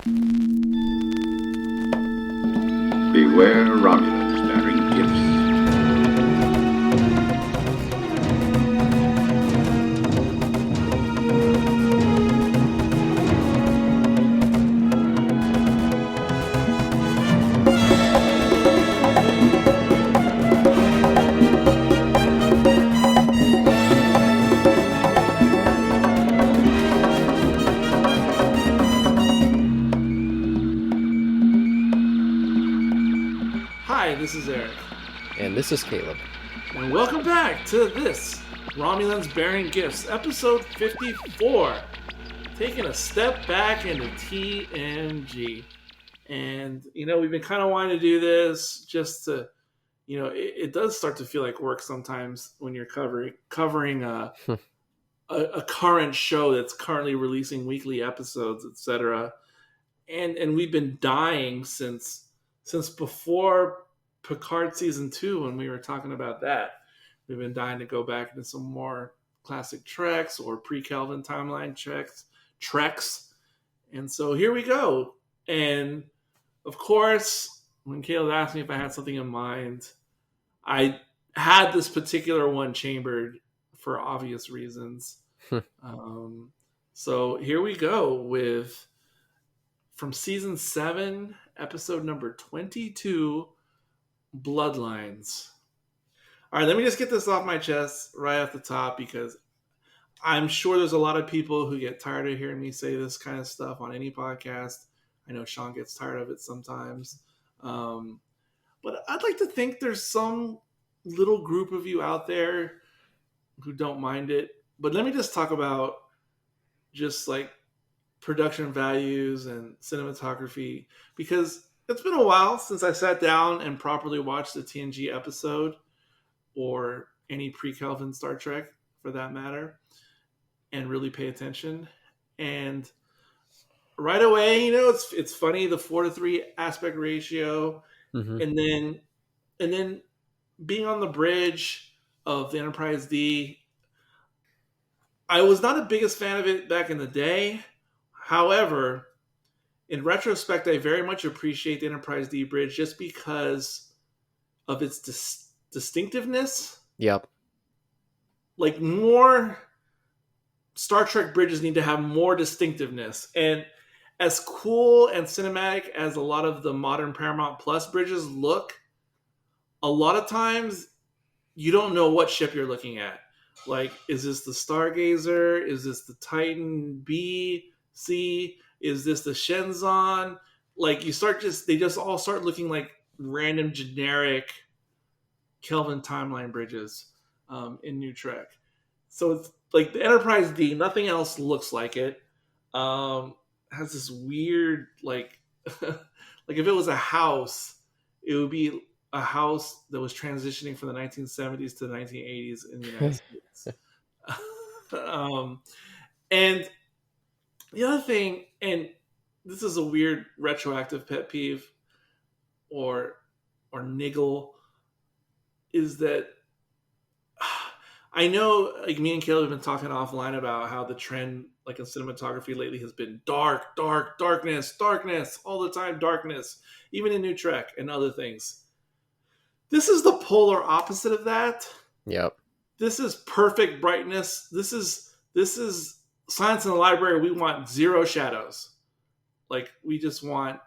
Beware Romulans bearing gifts. Hi, this is Eric, And this is Caleb. and welcome back to this Romulans Bearing Gifts, episode 54. Taking a step back into TNG. And, we've been kind of wanting to do this just to, it does start to feel like work sometimes when you're covering a current show that's currently releasing weekly episodes, etc. And we've been dying since before Picard season 2 when we were talking about that. We've been dying to go back into some more classic Treks or pre-Kelvin timeline Treks. And so here we go. And of course, when Caleb asked me if I had something in mind, I had this particular one chambered for obvious reasons. So here we go with from season 7, episode number 22, Bloodlines. All right, let me just get this off my chest right off the top because I'm sure there's a lot of people who get tired of hearing me say this kind of stuff on any podcast. I know Sean gets tired of it sometimes. But I'd like to think there's some little group of you out there who don't mind it. But let me just talk about just like production values and cinematography, because it's been a while since I sat down and properly watched a TNG episode or any pre-Kelvin Star Trek for that matter and really pay attention. And right away, it's funny, the 4:3 aspect ratio. Mm-hmm. And then being on the bridge of the Enterprise D, I was not the biggest fan of it back in the day. However, in retrospect, I very much appreciate the Enterprise D bridge just because of its distinctiveness. Yep. Like, more Star Trek bridges need to have more distinctiveness. And as cool and cinematic as a lot of the modern Paramount Plus bridges look, a lot of times you don't know what ship you're looking at. Like, is this the Stargazer? Is this the Titan B, C? Is this the Shenzon? Like, they just all start looking like random generic Kelvin timeline bridges in New Trek. So it's like the Enterprise D, nothing else looks like it. Has this weird, like, like if it was a house, it would be a house that was transitioning from the 1970s to the 1980s in the United States. And the other thing, and this is a weird retroactive pet peeve or niggle, is that I know, like, me and Caleb have been talking offline about how the trend, like, in cinematography lately has been darkness all the time, darkness, even in New Trek and other things. This is the polar opposite of that. Yep. This is perfect brightness. This is science in the library. We want zero shadows. Like, we just want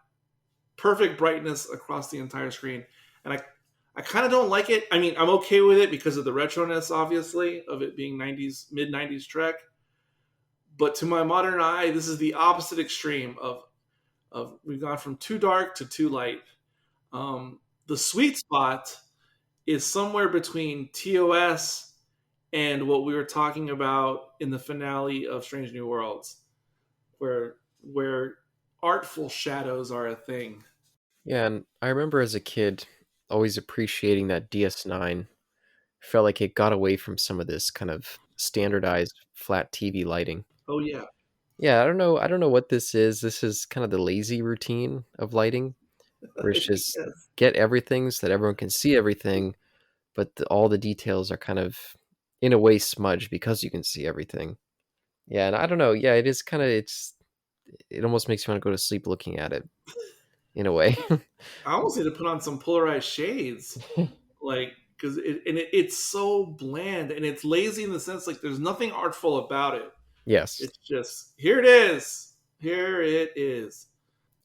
perfect brightness across the entire screen. And I kind of don't like it. I mean, I'm okay with it because of the retroness, obviously, of it being mid-90s Trek. But to my modern eye, this is the opposite extreme of we've gone from too dark to too light. The sweet spot is somewhere between TOS and what we were talking about in the finale of Strange New Worlds, where artful shadows are a thing. Yeah, and I remember as a kid always appreciating that DS9. Felt like it got away from some of this kind of standardized flat TV lighting. Oh yeah. Yeah, I don't know what this is. This is kind of the lazy routine of lighting, where it's just Yes. get everything so that everyone can see everything, but all the details are kind of in a way smudged because you can see everything. Yeah, and I don't know. Yeah, it is kind of it almost makes you want to go to sleep looking at it in a way. I almost need to put on some polarized shades, like because it's so bland and it's lazy in the sense like there's nothing artful about it. Yes. It's just here it is, here it is.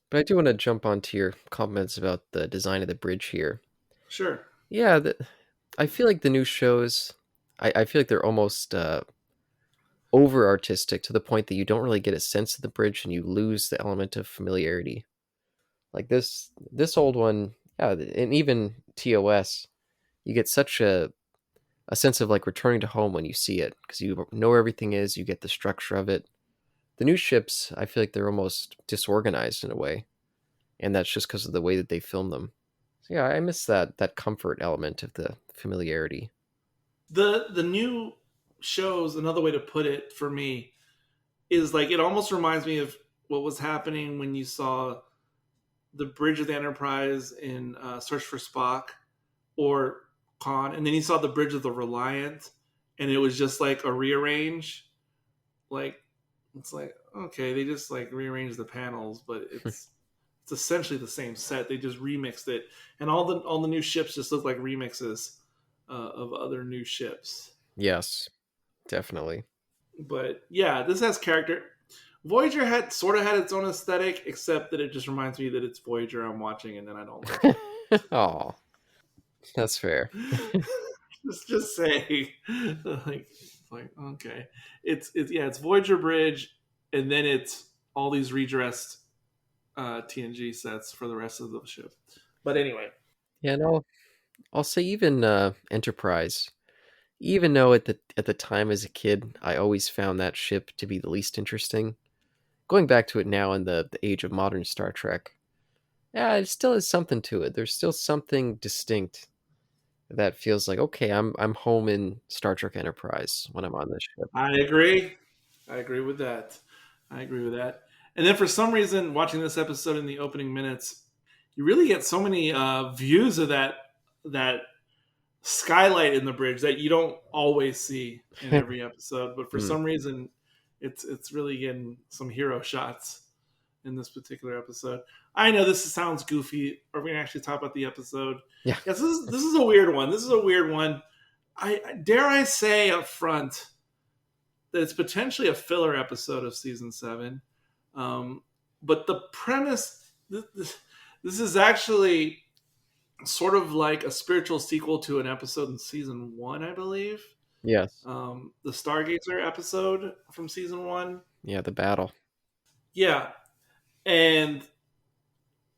But I do want to jump onto your comments about the design of the bridge here. Sure. Yeah, I feel like the new shows, I feel like they're almost over artistic to the point that you don't really get a sense of the bridge and you lose the element of familiarity. Like this old one, yeah, and even TOS, you get such a sense of like returning to home when you see it because you know where everything is, you get the structure of it. The new ships, I feel like they're almost disorganized in a way, and that's just because of the way that they film them. So yeah, I miss that comfort element of the familiarity. The new shows, another way to put it for me, is like it almost reminds me of what was happening when you saw the Bridge of the Enterprise in Search for Spock or Khan, and then you saw the Bridge of the Reliant, and it was just like a rearrange. Like it's like okay, they just like rearranged the panels, but it's essentially the same set. They just remixed it, and all the new ships just look like remixes of other new ships. Yes, definitely. But yeah, this has character. Voyager had sort of had its own aesthetic, except that it just reminds me that it's Voyager I'm watching, and then I don't like it. Oh, that's fair. just saying, like okay, it's yeah, it's Voyager Bridge, and then it's all these redressed TNG sets for the rest of the ship. But anyway, Yeah, no, I'll say even Enterprise. Even though at the time as a kid, I always found that ship to be the least interesting. Going back to it now in the age of modern Star Trek, yeah, it still has something to it. There's still something distinct that feels like okay, I'm home in Star Trek Enterprise when I'm on this ship. I agree. I agree with that. I agree with that. And then for some reason, watching this episode in the opening minutes, you really get so many views of that skylight in the bridge that you don't always see in every episode. But for Hmm. some reason, it's really getting some hero shots in this particular episode. I know this sounds goofy. Are we gonna actually talk about the episode? Yeah. Yes, this is a weird one. This is a weird one. I dare I say up front that it's potentially a filler episode of season 7. But the premise, this is actually sort of like a spiritual sequel to an episode in season 1, I believe. Yes. The Stargazer episode from season 1. Yeah, the battle. Yeah, and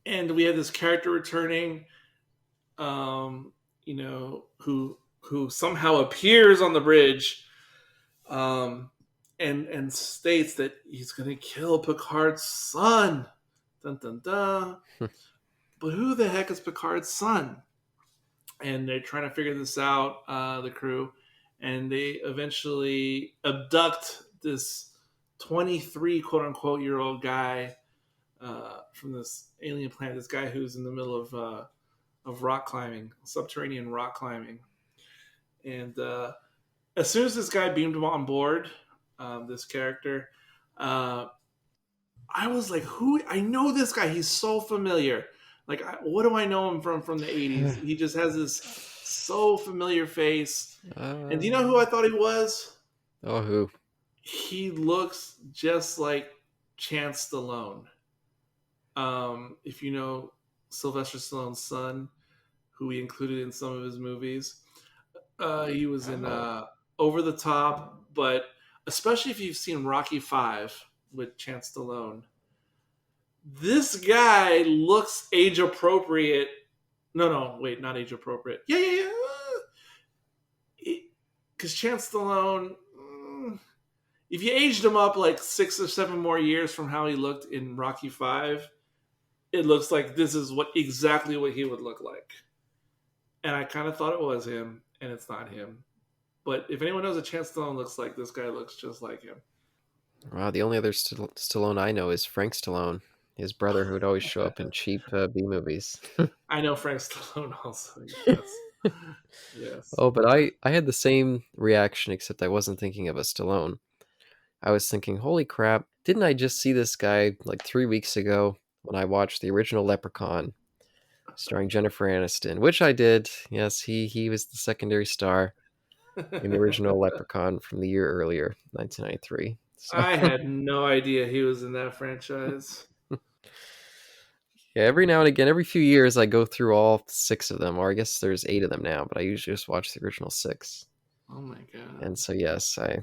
we had this character returning, who somehow appears on the bridge, and states that he's going to kill Picard's son. Dun dun dun. But who the heck is Picard's son? And they're trying to figure this out, the crew, and they eventually abduct this 23 quote unquote year old guy from this alien planet. This guy who's in the middle of rock climbing, subterranean rock climbing, and as soon as this guy beamed him on board, this character, I was like, "Who? I know this guy. He's so familiar. Like, what do I know him from the '80s? He just has this so familiar face." And do you know who I thought he was? Oh, who? He looks just like Chance Stallone. If you know Sylvester Stallone's son, who he included in some of his movies, he was in Over the Top, but especially if you've seen Rocky 5 with Chance Stallone, this guy looks age appropriate. No, wait, not age appropriate. Yeah. Because Chance Stallone, if you aged him up like 6 or 7 more years from how he looked in Rocky 5, it looks like this is exactly what he would look like. And I kind of thought it was him, and it's not him. But if anyone knows what Chance Stallone looks like, this guy looks just like him. Wow, the only other Stallone I know is Frank Stallone, his brother who would always show up in cheap B movies. I know Frank Stallone also. Yes. Yes. Oh, but I had the same reaction, except I wasn't thinking of a Stallone. I was thinking, holy crap, didn't I just see this guy like 3 weeks ago when I watched the original Leprechaun, starring Jennifer Aniston, which I did. Yes, he was the secondary star in the original Leprechaun from the year earlier, 1993. So I had no idea he was in that franchise. yeah, every now and again, every few years, I go through all 6 of them, or I guess there's 8 of them now, but I usually just watch the original 6. Oh my god. And so yes, I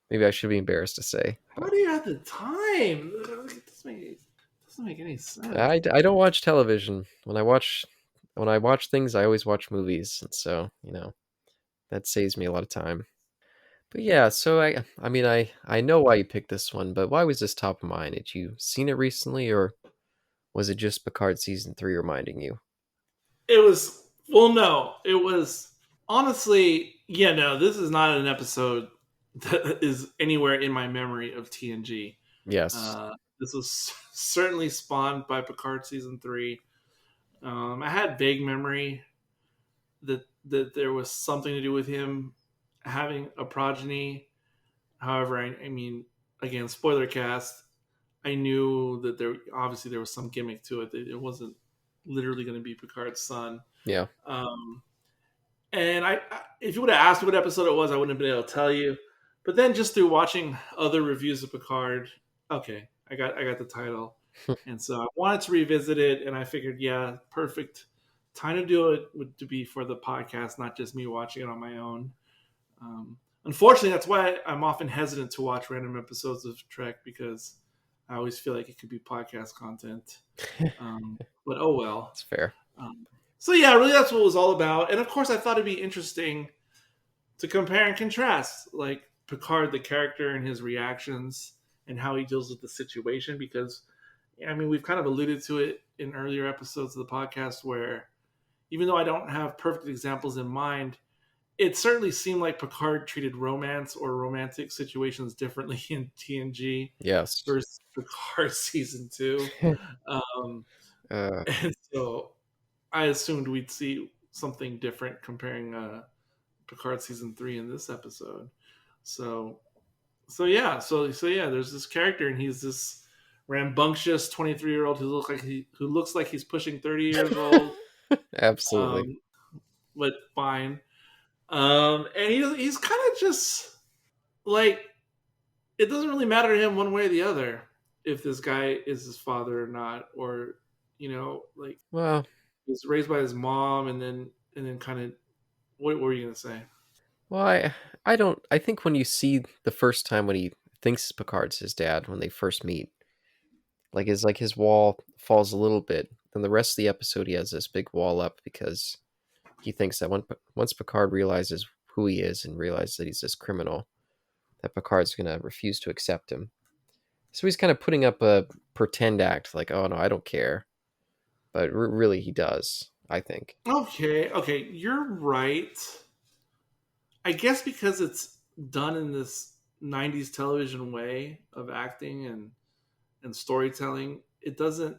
maybe I should be embarrassed to say, How but do you have the time? It doesn't make any sense. I don't watch television. When I watch things, I always watch movies, and so that saves me a lot of time. But yeah, so I know why you picked this one, but why was this top of mind? Had you seen it recently, or was it just Picard season 3 reminding you? It was well, no, it was honestly, yeah, no. This is not an episode that is anywhere in my memory of TNG. Yes. Uh, this was certainly spawned by Picard season 3. I had vague memory that there was something to do with him having a progeny. However, I mean, again, spoiler cast. I knew that there was some gimmick to it. It wasn't literally going to be Picard's son. Yeah. Um, and if you would have asked me what episode it was, I wouldn't have been able to tell you. But then just through watching other reviews of Picard, okay, I got the title, and so I wanted to revisit it, and I figured, yeah, perfect time to do it would to be for the podcast, not just me watching it on my own. Unfortunately, that's why I'm often hesitant to watch random episodes of Trek because I always feel like it could be podcast content. But oh well. That's fair. So yeah, really, that's what it was all about. And of course, I thought it'd be interesting to compare and contrast, like Picard, the character, and his reactions, and how he deals with the situation. Because, I mean, we've kind of alluded to it in earlier episodes of the podcast, where even though I don't have perfect examples in mind, it certainly seemed like Picard treated romance or romantic situations differently in TNG Yes. versus Picard season 2. Um, uh, and so I assumed we'd see something different comparing Picard season 3 in this episode. So yeah, there's this character, and he's this rambunctious 23-year-old who looks like he's pushing 30 years old. Absolutely. But fine. And he's kind of just like, it doesn't really matter to him one way or the other if this guy is his father or not, or like Well, he was raised by his mom, and then kind of, what were you gonna say? well, I don't. I think when you see the first time when he thinks Picard's his dad when they first meet, like his wall falls a little bit. Then the rest of the episode, he has this big wall up because he thinks that once Picard realizes who he is and realizes that he's this criminal, that Picard's gonna refuse to accept him. So he's kind of putting up a pretend act, like, oh no, I don't care, but really he does. I think. Okay, you're right. I guess because it's done in this 90s television way of acting and storytelling, it doesn't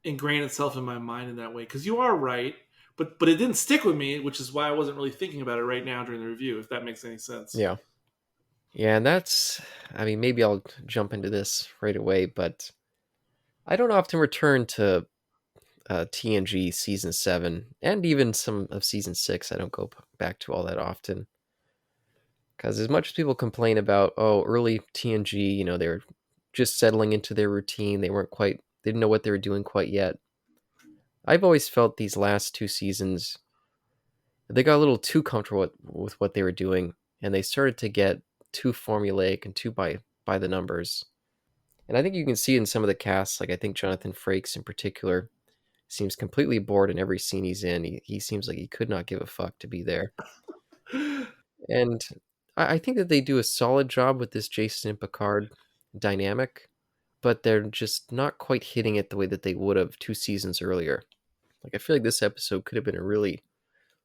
ingrain itself in my mind in that way. Because you are right, but it didn't stick with me, which is why I wasn't really thinking about it right now during the review, if that makes any sense. Yeah. Yeah, and that's. I mean, maybe I'll jump into this right away, but I don't often return to TNG season 7 and even some of season 6. I don't go back to all that often because as much as people complain about early TNG, they were just settling into their routine. They didn't know what they were doing quite yet. I've always felt these last 2 seasons they got a little too comfortable with what they were doing, and they started to get too formulaic and too by the numbers. And I think you can see in some of the casts, like I think Jonathan Frakes in particular seems completely bored in every scene he's in. He seems like he could not give a fuck to be there. And I think that they do a solid job with this Jason and Picard dynamic, but they're just not quite hitting it the way that they would have 2 seasons earlier. Like I feel like this episode could have been a really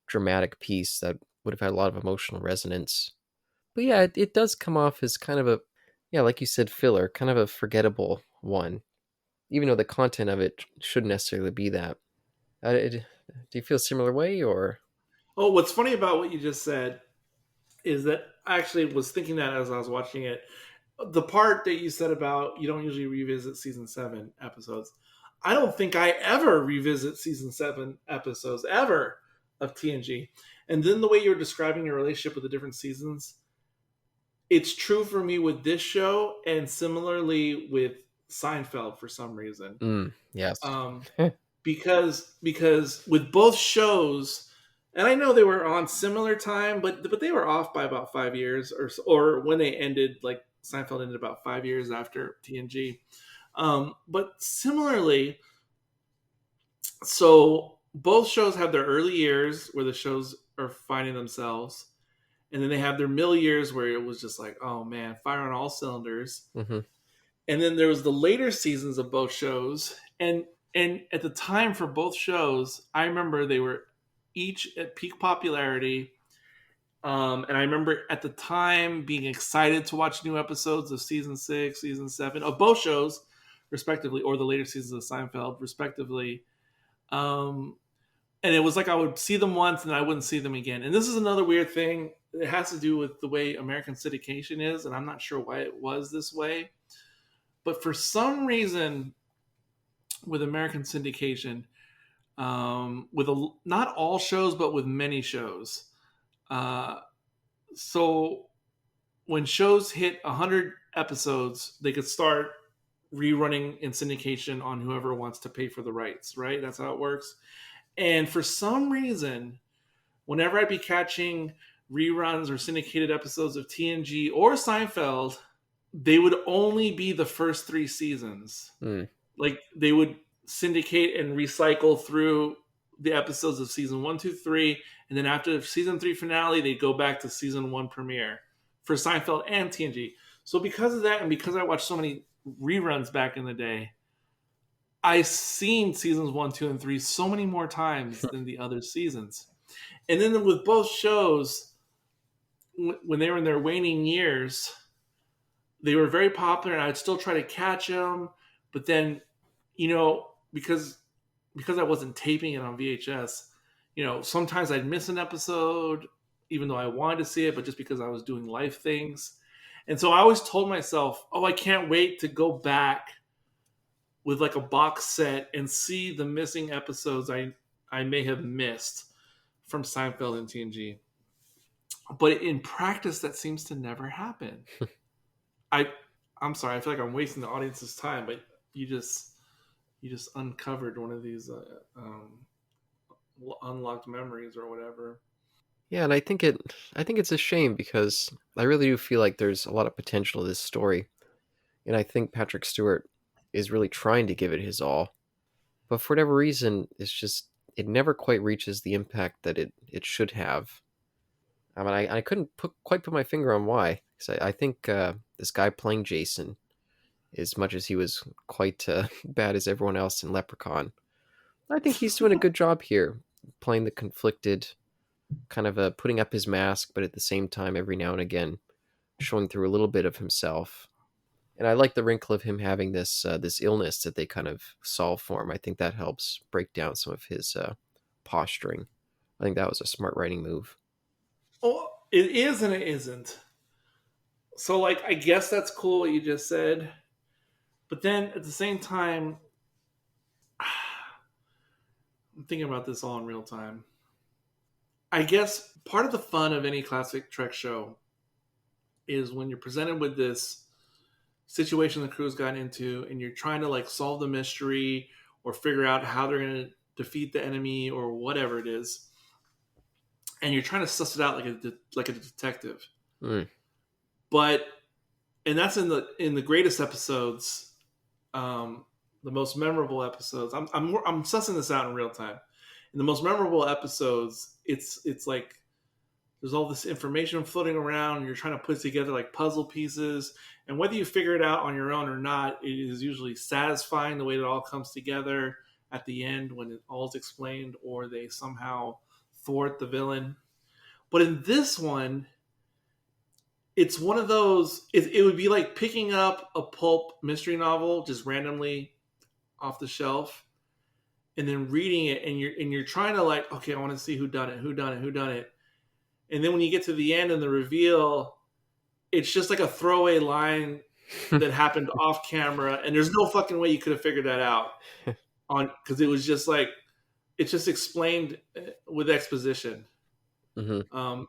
dramatic piece that would have had a lot of emotional resonance. But yeah, it does come off as kind of yeah, like you said, filler, kind of a forgettable one, even though the content of it shouldn't necessarily be that. Do you feel a similar way, or? Oh, what's funny about what you just said is that I actually was thinking that as I was watching it. The part that you said about you don't usually revisit season 7 episodes, I don't think I ever revisit season 7 episodes ever of TNG. And then the way you're describing your relationship with the different seasons, it's true for me with this show and similarly with Seinfeld for some reason. Yes. Because with both shows, and I know they were on similar time, but they were off by about 5 years, or when they ended, like Seinfeld ended about 5 years after TNG. But similarly, so both shows have their early years where the shows are finding themselves, and then they have their middle years where it was just like, oh man, fire on all cylinders. Mm-hmm. And then there was the later seasons of both shows, and at the time for both shows, I remember they were each at peak popularity. And I remember at the time being excited to watch new episodes of season 6, season 7 of both shows, respectively, or the later seasons of Seinfeld, respectively. And it was like I would see them once and I wouldn't see them again. And this is another weird thing. It has to do with the way American syndication is, and I'm not sure why it was this way. But for some reason, with American syndication, with not all shows, but with many shows. So when shows hit 100 episodes, they could start rerunning in syndication on whoever wants to pay for the rights, right? That's how it works. And for some reason, whenever I'd be catching reruns or syndicated episodes of TNG or Seinfeld, they would only be the first 3 seasons. Like they would syndicate and recycle through the episodes of season 1, 2, 3, and then after the season 3 finale, they'd go back to season 1 premiere for Seinfeld and TNG. So because of that, and because I watched so many reruns back in the day, I've seen seasons 1, 2, and 3 so many more times than the other seasons. And then with both shows, when they were in their waning years, they were very popular, and I'd still try to catch them. But then, because I wasn't taping it on VHS, sometimes I'd miss an episode, even though I wanted to see it, but just because I was doing life things. And so I always told myself, oh, I can't wait to go back with like a box set and see the missing episodes I may have missed from Seinfeld and TNG. But in practice, that seems to never happen. I'm sorry, I feel like I'm wasting the audience's time, but you just uncovered one of these unlocked memories or whatever. Yeah, and I think it's a shame because I really do feel like there's a lot of potential to this story, and I think Patrick Stewart is really trying to give it his all, but for whatever reason, it never quite reaches the impact that it should have. I mean, I couldn't quite put my finger on why, because I think this guy playing Jason, as much as he was quite bad as everyone else in Leprechaun, I think he's doing a good job here, playing the conflicted, kind of putting up his mask, but at the same time, every now and again, showing through a little bit of himself. And I like the wrinkle of him having this illness that they kind of solve for him. I think that helps break down some of his posturing. I think that was a smart writing move. Oh, it is and it isn't. So, like, I guess that's cool what you just said. But then at the same time, I'm thinking about this all in real time. I guess part of the fun of any classic Trek show is when you're presented with this situation the crew's gotten into and you're trying to like solve the mystery or figure out how they're going to defeat the enemy or whatever it is. And you're trying to suss it out like a detective. But, and that's in the greatest episodes, the most memorable episodes. I'm sussing this out in real time. In the most memorable episodes, it's like there's all this information floating around, and you're trying to put together like puzzle pieces. And whether you figure it out on your own or not, it is usually satisfying the way it all comes together at the end when it all is explained, or they somehow thwart the villain. But in this one, it's one of those, it would be like picking up a pulp mystery novel just randomly off the shelf and then reading it, and you're trying to like, okay, I want to see who done it. And then when you get to the end and the reveal, it's just like a throwaway line that happened off camera, and there's no fucking way you could have figured that out on, because it was just like it's just explained with exposition. And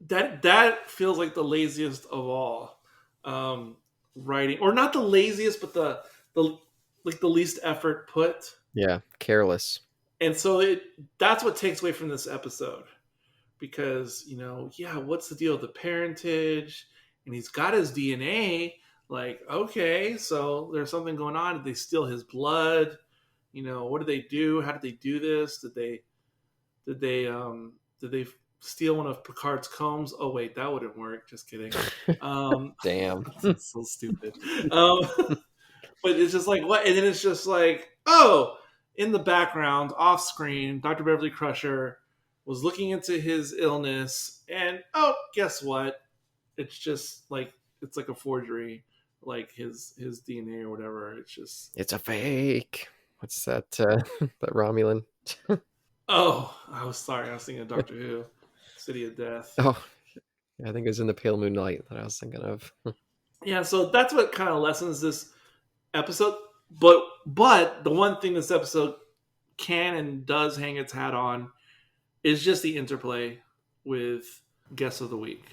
that feels like the laziest of all writing, or not the laziest, but the like the least effort put. Yeah, careless. And so that's what takes away from this episode, because what's the deal with the parentage, and he's got his DNA. Like, okay, so there's something going on. Did they steal his blood? What did they do? How did they do this? Did they steal one of Picard's combs? Oh wait, that wouldn't work. Just kidding. Damn. So stupid. But it's just like, what? And then it's just like, oh, in the background, off screen, Dr. Beverly Crusher was looking into his illness, and oh, guess what? It's just like it's like a forgery, like his DNA or whatever. It's a fake. What's that? That Romulan. Oh, I was sorry. I was thinking of Doctor Who, City of Death. Oh, I think it was in the Pale Moonlight that I was thinking of. Yeah, so that's what kind of lessens this episode. But the one thing this episode can and does hang its hat on is just the interplay with Guest of the Week.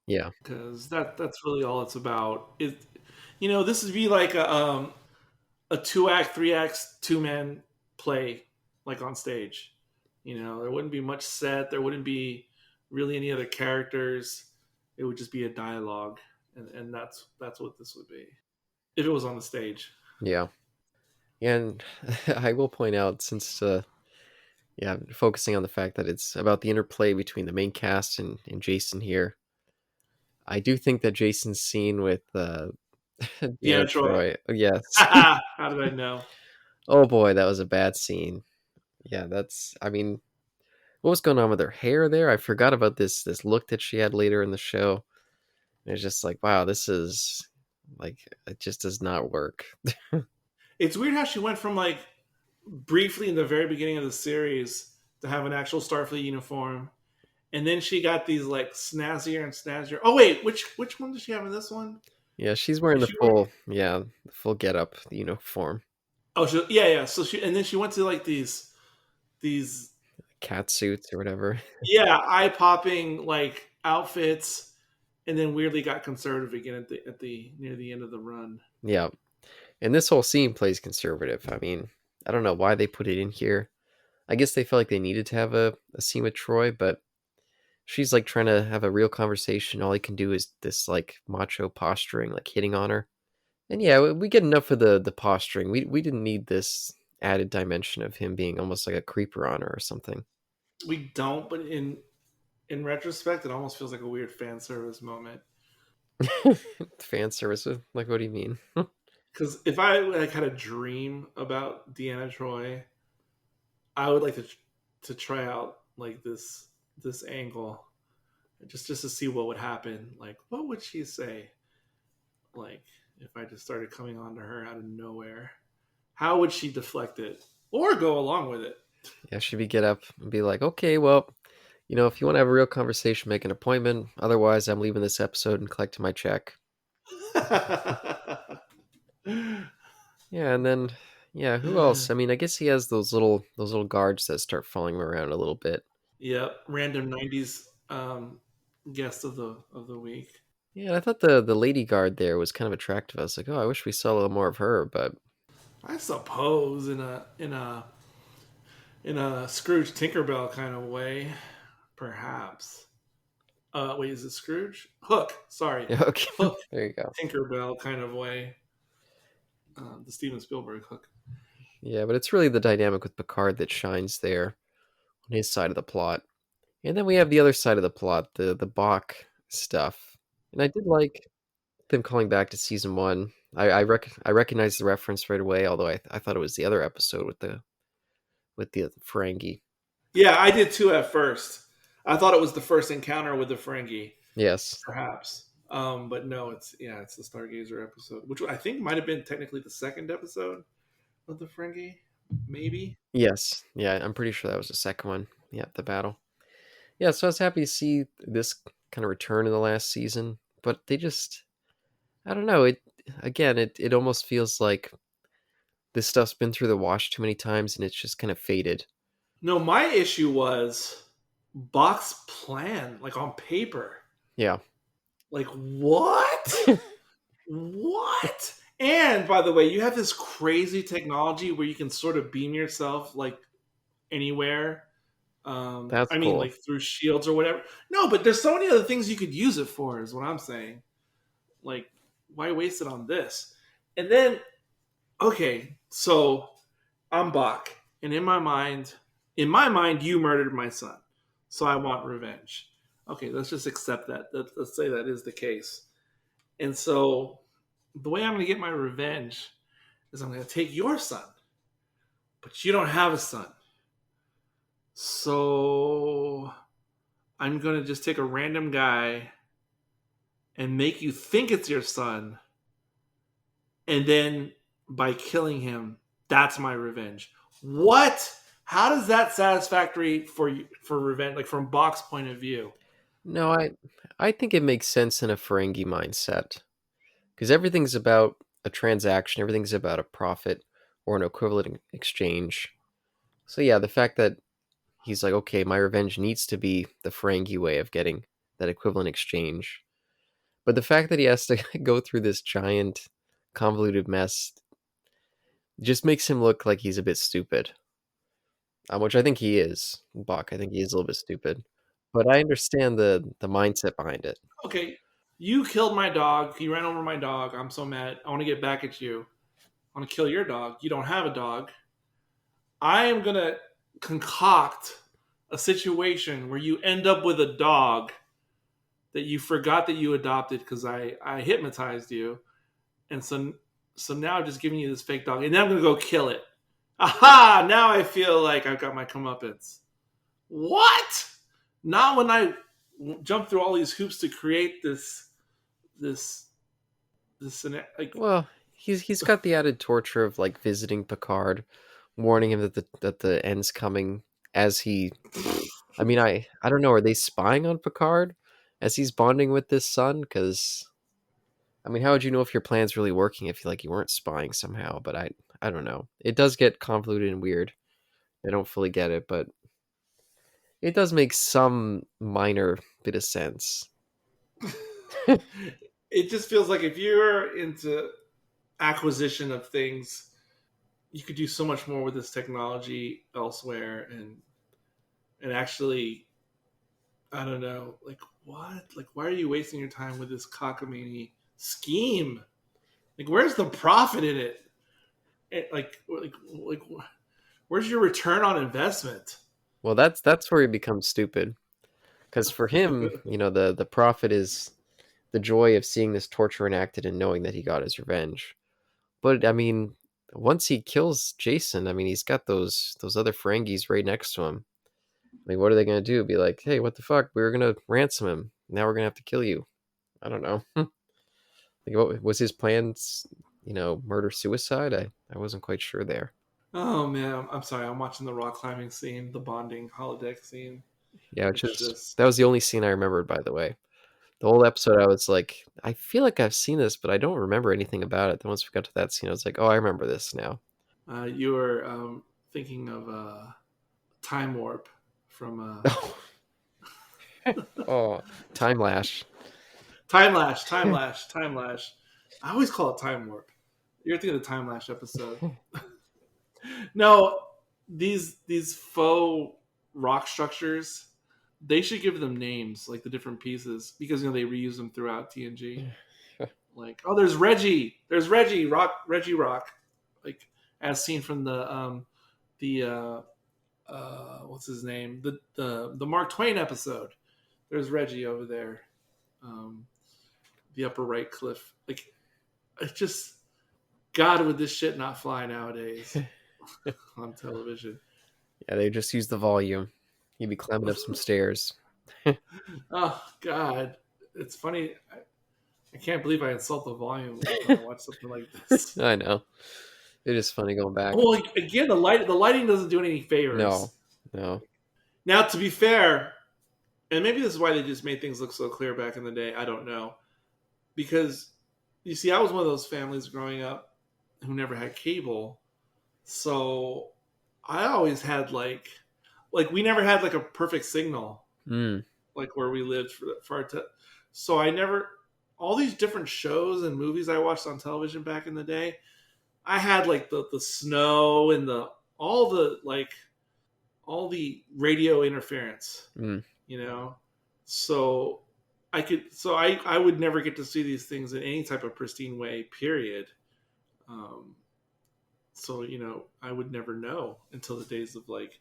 Yeah, because that's really all it's about. This would be like a 2-act, 3-act, 2-man play, like on stage. There wouldn't be much set. There wouldn't be really any other characters. It would just be a dialogue, and that's what this would be if it was on the stage. Yeah, and I will point out, since focusing on the fact that it's about the interplay between the main cast and Jason here, I do think that Jason's scene with Yeah, Troy. Yes. How did I know? Oh boy, that was a bad scene. Yeah, what was going on with her hair there? I forgot about this look that she had later in the show. And it's just like, wow, this is like, it just does not work. It's weird how she went from like briefly in the very beginning of the series to have an actual Starfleet uniform, and then she got these like snazzier and snazzier. Oh wait, which one does she have in this one? Yeah, she's wearing the full getup, the uniform. Oh, yeah. So and then she went to like these cat suits or whatever. Yeah, eye popping like outfits, and then weirdly got conservative again at the near the end of the run. Yeah, and this whole scene plays conservative. I mean, I don't know why they put it in here. I guess they felt like they needed to have a scene with Troy, but she's like trying to have a real conversation. All he can do is this like macho posturing, like hitting on her. And yeah, we get enough of the posturing. We didn't need this added dimension of him being almost like a creeper on her or something. We don't, but in retrospect, it almost feels like a weird fan service moment. Fan service? Like, what do you mean? Because if I like had a dream about Deanna Troi, I would like to try out like this angle, just to see what would happen. Like, what would she say? Like, if I just started coming on to her out of nowhere, how would she deflect it or go along with it? Yeah, should we get up and be like, okay, well, if you want to have a real conversation, make an appointment. Otherwise, I'm leaving this episode and collecting my check. Yeah, and then, yeah, who else? I mean, I guess he has those little guards that start following him around a little bit. Yep, random 90s guest of the week. Yeah, I thought the lady guard there was kind of attractive. I was like, oh, I wish we saw a little more of her, but I suppose in a Scrooge Tinkerbell kind of way, perhaps. Wait, is it Scrooge? Hook. Sorry. Okay. Hook. There you go. Tinkerbell kind of way. The Steven Spielberg Hook. Yeah, but it's really the dynamic with Picard that shines there on his side of the plot. And then we have the other side of the plot, the Bach stuff. And I did like them calling back to season 1. I recognized the reference right away, although I thought it was the other episode with the Ferengi. Yeah, I did too at first. I thought it was the first encounter with the Ferengi. Yes. Perhaps. But no, it's the Stargazer episode, which I think might have been technically the second episode of the Ferengi, maybe. Yes. Yeah, I'm pretty sure that was the second one. Yeah, the battle. Yeah, so I was happy to see this kind of return in the last season, but they just, I don't know. It almost feels like this stuff's been through the wash too many times, and it's just kind of faded. No, my issue was Bach's plan, like on paper. Yeah. Like what? What? And by the way, you have this crazy technology where you can sort of beam yourself like anywhere. That's I mean, cool. like through shields or whatever. No, but there's so many other things you could use it for. Is what I'm saying. Like, why waste it on this? And then, okay, so I'm Bach, and in my mind, you murdered my son, so I want revenge. Okay, let's just accept that. Let's say that is the case. And so the way I'm going to get my revenge is I'm going to take your son, but you don't have a son. So I'm going to just take a random guy and make you think it's your son. And then by killing him, that's my revenge. What? How does that satisfactory for revenge, like from Bach's point of view? No, I think it makes sense in a Ferengi mindset because everything's about a transaction, everything's about a profit or an equivalent exchange. So yeah, the fact that he's like, okay, my revenge needs to be the Ferengi way of getting that equivalent exchange. But the fact that he has to go through this giant convoluted mess just makes him look like he's a bit stupid. Which I think he is. Bach, I think he is a little bit stupid. But I understand the mindset behind it. Okay, you killed my dog. You ran over my dog. I'm so mad. I want to get back at you. I want to kill your dog. You don't have a dog. I am going to concoct a situation where you end up with a dog that you forgot that you adopted because I hypnotized you. And so now I'm just giving you this fake dog. And then I'm going to go kill it. Aha! Now I feel like I've got my comeuppance. What? Not when I jump through all these hoops to create this like. Well, he's got the added torture of like visiting Picard, warning him that the end's coming as he I mean, I don't know, are they spying on Picard as he's bonding with this son? Because I mean, how would you know if your plan's really working if you weren't spying somehow? But I don't know. It does get convoluted and weird. I don't fully get it, but it does make some minor bit of sense. It just feels like if you're into acquisition of things, you could do so much more with this technology elsewhere, and actually, I don't know, like what? Like, why are you wasting your time with this cockamamie scheme? Like, where's the profit in it? Like, where's your return on investment? Well, that's where he becomes stupid. Because for him, the profit is the joy of seeing this torture enacted and knowing that he got his revenge. But I mean, once he kills Jason, I mean, he's got those other Ferengis right next to him. I mean, what are they gonna do? Be like, hey, what the fuck? We were gonna ransom him. Now we're gonna have to kill you. I don't know. Like, what was his plans? Murder suicide? I wasn't quite sure there. Oh man, I'm sorry. I'm watching the rock climbing scene, the bonding holodeck scene. Yeah, which It's is just that was the only scene I remembered, by the way. The whole episode, I was like, I feel like I've seen this, but I don't remember anything about it. Then once we got to that scene, I was like, oh, I remember this now. you were thinking of time warp from Oh, time lash. time lash. I always call it time warp. You're thinking of the time lash episode. No, these faux rock structures, they should give them names like the different pieces because they reuse them throughout TNG. Like, oh, there's Reggie Rock, like as seen from the what's his name, the Mark Twain episode. There's Reggie over there, the upper right cliff. Like, it's just God, would this shit not fly nowadays on television? Yeah, they just use the volume. You'd be climbing up some stairs. Oh God, it's funny. I can't believe I insult the volume when I watch something like this. I know. It is funny going back. Well, again, the lighting doesn't do any favors. No. Now, to be fair, and maybe this is why they just made things look so clear back in the day. I don't know, because you see, I was one of those families growing up who never had cable, so I always had like we never had like a perfect signal Mm. like where we lived for our so I never all these different shows and movies I watched on television back in the day. I had like the snow and the all the like all the radio interference, Mm. you know. So I would never get to see these things in any type of pristine way. Period. Um, so I would never know until the days of like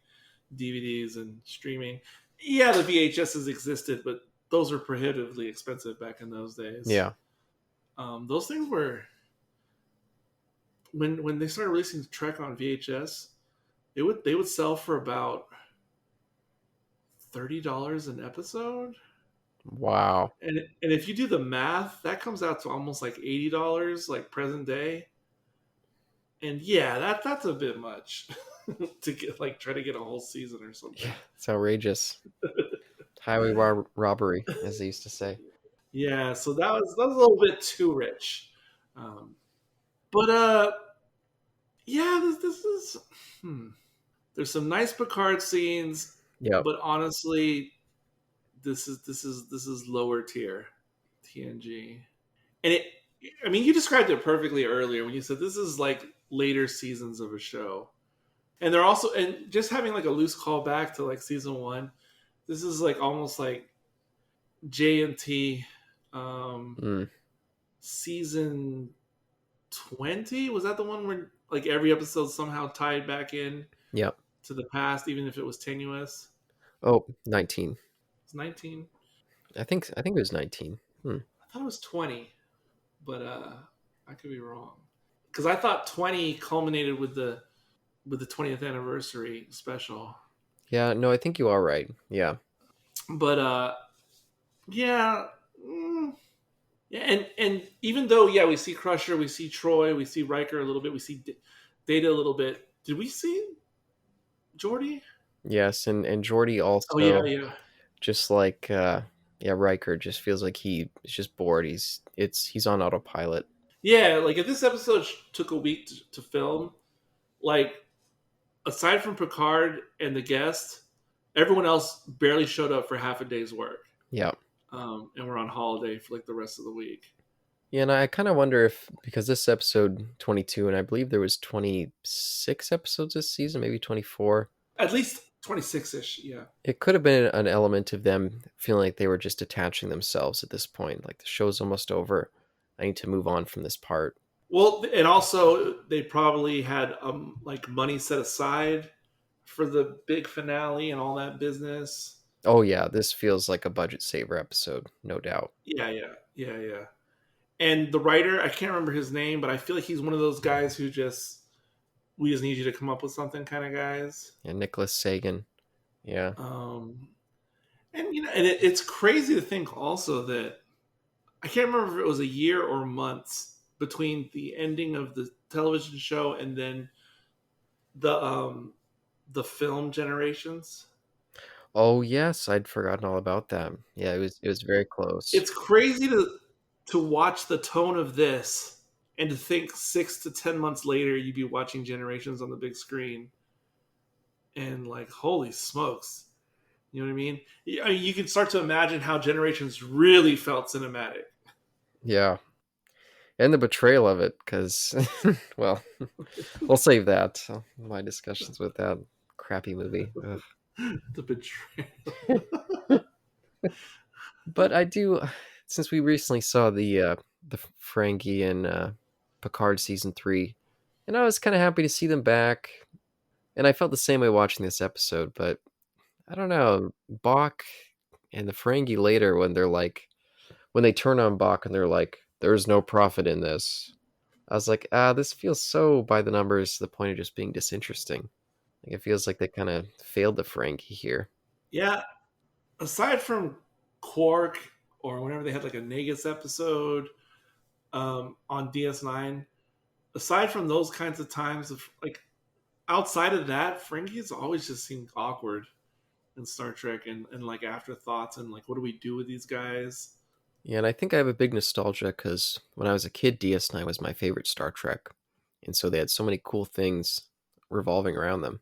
DVDs and streaming. Yeah, the VHSs existed, but those were prohibitively expensive back in those days. Yeah. Those things were when they started releasing Trek on VHS, they would sell for about $30 an episode. Wow. And if you do the math, that comes out to almost like $80, like present day. And yeah, that's a bit much to get like try to get a whole season or something. Yeah, it's outrageous. Highway robbery, as they used to say. Yeah, so that was a little bit too rich. But yeah, this is there's some nice Picard scenes, Yep. but honestly, this is lower tier TNG. And I mean, you described it perfectly earlier when you said this is like later seasons of a show. And they're also and just having like a loose callback to like season 1. This is like almost like JNT Mm. season 20. Was that the one where like every episode somehow tied back in Yep. to the past, even if it was tenuous? Oh, 19. It's 19. I think it was 19. I thought it was 20, but I could be wrong. Because I thought 20 culminated with the 20th anniversary special. Yeah, no, I think you are right. Yeah. But yeah, yeah, and even though we see Crusher, we see Troy, we see Riker a little bit, we see Data a little bit. Did we see Geordi? Yes, and Geordi Oh also, yeah. just like Riker just feels like he is just bored. He's on autopilot. Yeah, like if this episode took a week to film, like aside from Picard and the guest, everyone else barely showed up for half a day's work. Yeah. And we're on holiday for like the rest of the week. Yeah, and I kind of wonder if, because this episode 22, and I believe there was 26 episodes this season, maybe 24. At least 26-ish, yeah. It could have been an element of them feeling like they were just detaching themselves at this point. Like the show's almost over. I need to move on from this part. Well, and also they probably had like money set aside for the big finale and all that business. Oh yeah, this feels like a budget saver episode, no doubt. Yeah. And the writer, I can't remember his name, but I feel like he's one of those guys who we just need you to come up with something kind of guys. And Nicholas Sagan. Yeah. And and it's crazy to think also that I can't remember if it was a year or months between the ending of the television show and then the film Generations. Oh yes, I'd forgotten all about that. Yeah, it was very close. It's crazy to watch the tone of this and to think 6 to 10 months later you'd be watching Generations on the big screen and like holy smokes, you know what I mean? You can start to imagine how Generations really felt cinematic. Yeah. And the betrayal of it, because, well, we'll save that. My discussions with that crappy movie. Ugh. The betrayal. But I do, since we recently saw the Ferengi and Picard season 3, and I was kind of happy to see them back, and I felt the same way watching this episode. But I don't know, Bach and the Ferengi later, when they turn on Bach and they're like, "There's no profit in this." I was like, this feels so by the numbers to the point of just being disinteresting. Like it feels like they kind of failed the Ferengi here. Yeah, aside from Quark or whenever they had like a Negus episode on DS9, aside from those kinds of times of like outside of that, Ferengi's always just seemed awkward. in Star Trek, and like afterthoughts, and like what do we do with these guys? Yeah, and I think I have a big nostalgia because when I was a kid, DS9 was my favorite Star Trek, and so they had so many cool things revolving around them.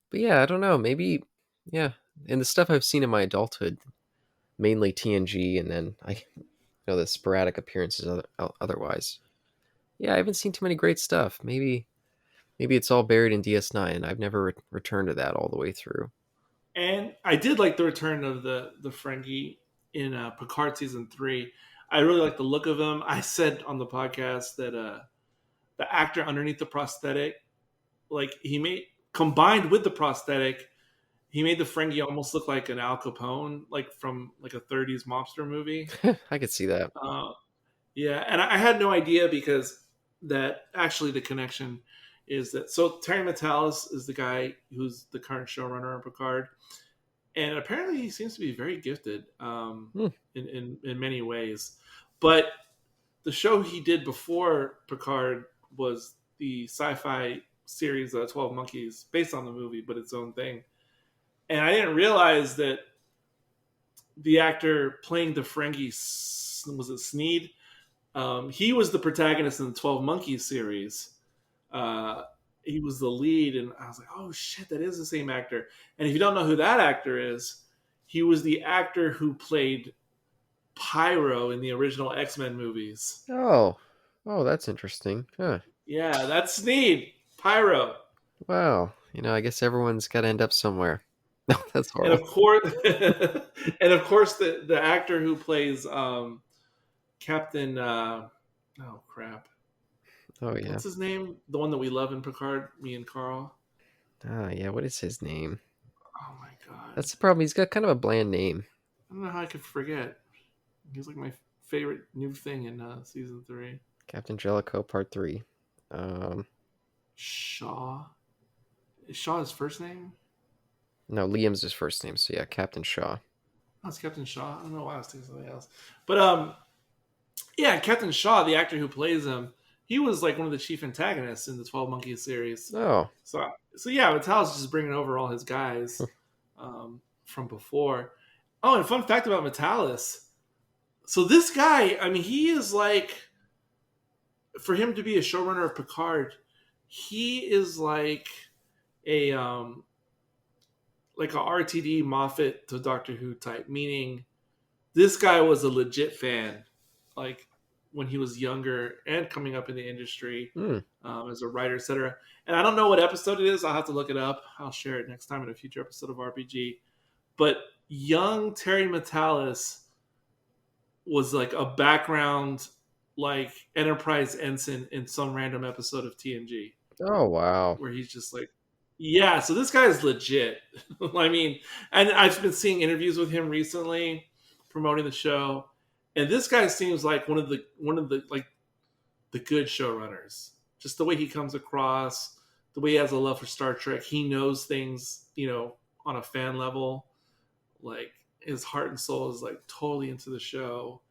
But yeah, I don't know. Maybe, yeah. And the stuff I've seen in my adulthood, mainly TNG, and then the sporadic appearances otherwise. Yeah, I haven't seen too many great stuff. Maybe it's all buried in DS9, and I've never returned to that all the way through. And I did like the return of the Ferengi in Picard season 3. I really like the look of him. I said on the podcast that the actor underneath the prosthetic, like he made combined with the prosthetic, he made the Ferengi almost look like an Al Capone, like from like a 30s mobster movie. I could see that. Yeah, and I had no idea because that actually the connection is that so Terry Matalas is the guy who's the current showrunner on Picard, and apparently he seems to be very gifted in many ways. But the show he did before Picard was the sci-fi series 12 Monkeys, based on the movie, but its own thing. And I didn't realize that the actor playing the Ferengi, was it Sneed? He was the protagonist in the 12 Monkeys series. He was the lead, and I was like, oh shit, that is the same actor. And if you don't know who that actor is, he was the actor who played Pyro in the original X-Men movies. Oh, that's interesting. Huh. Yeah, that's Sneed, Pyro. Wow. I guess everyone's got to end up somewhere. No, that's And horrible. of course, the actor who plays Captain. Oh crap! Oh yeah. What's his name? The one that we love in Picard, me and Carl. Ah, yeah. What is his name? Oh my god! That's the problem. He's got kind of a bland name. I don't know how I could forget. He's like my favorite new thing in season 3. Captain Jellicoe, Part 3. Shaw. Is Shaw his first name? No, Liam's his first name. So yeah, Captain Shaw. Oh, it's Captain Shaw. I don't know why I was thinking something else. But yeah, Captain Shaw, the actor who plays him, he was like one of the chief antagonists in the 12 Monkeys series. Oh. So yeah, Matalas just bringing over all his guys from before. Oh, and fun fact about Matalas. So this guy, I mean, he is like, for him to be a showrunner of Picard, he is like a RTD Moffat to Doctor Who type, meaning this guy was a legit fan, like when he was younger and coming up in the industry as a writer, etc. And I don't know what episode it is. I'll have to look it up. I'll share it next time in a future episode of RBG. But young Terry Matalas was like a background, like Enterprise ensign in some random episode of TNG. Oh wow. Where he's just like, yeah. So this guy is legit. I mean, and I've been seeing interviews with him recently, promoting the show, and this guy seems like one of the like the good showrunners. Just the way he comes across, the way he has a love for Star Trek. He knows things, on a fan level. Like his heart and soul is like totally into the show.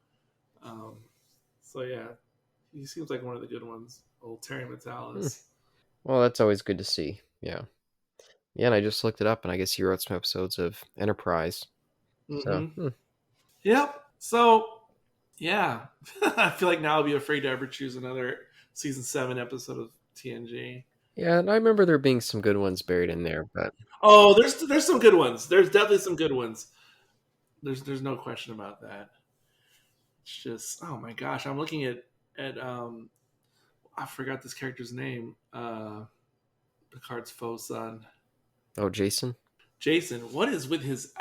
So yeah, he seems like one of the good ones. Old Terry Matalas. Well, that's always good to see. Yeah. Yeah, and I just looked it up, and I guess he wrote some episodes of Enterprise. Mm-hmm. So, Yep. So, yeah. I feel like now I'll be afraid to ever choose another season 7 episode of TNG. yeah, and I remember there being some good ones buried in there, but Oh, there's some good ones. There's definitely some good ones. There's no question about that. It's just, oh my gosh, I'm looking at I forgot this character's name. Picard's faux son. oh, Jason. Jason, what is with his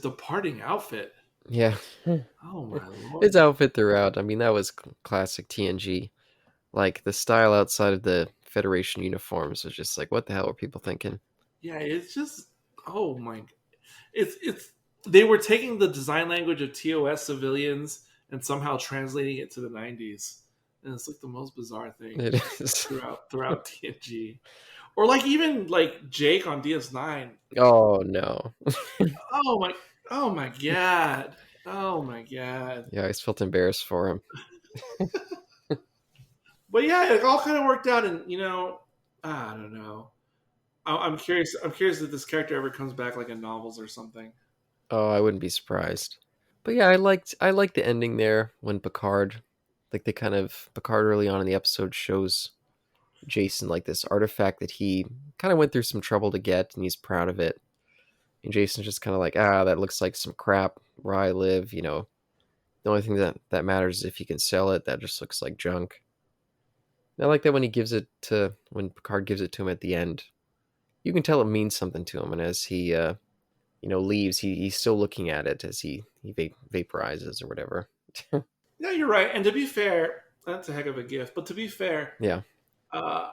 departing outfit? Yeah. Oh my lord. His outfit throughout. I mean, that was classic TNG. Like the style outside of the Federation uniforms was just like, what the hell were people thinking? Yeah, it's just, oh my, it's they were taking the design language of TOS civilians and somehow translating it to the 90s, and it's like the most bizarre thing It is. throughout TNG, or like even like Jake on DS9. Oh no. Oh my god. Oh my god. Yeah, I just felt embarrassed for him. But yeah, it all kind of worked out, and I don't know. I'm curious. I'm curious if this character ever comes back, like in novels or something. Oh, I wouldn't be surprised. But yeah, I liked the ending there when Picard, like they kind of Picard early on in the episode shows Jason like this artifact that he kind of went through some trouble to get, and he's proud of it. And Jason's just kind of like, that looks like some crap where I live. The only thing that matters is if you can sell it. That just looks like junk. And I like that when Picard gives it to him at the end. You can tell it means something to him, and as he leaves, he's still looking at it as he vaporizes or whatever. No, you're right. And to be fair, that's a heck of a gift. But to be fair, Yeah. uh,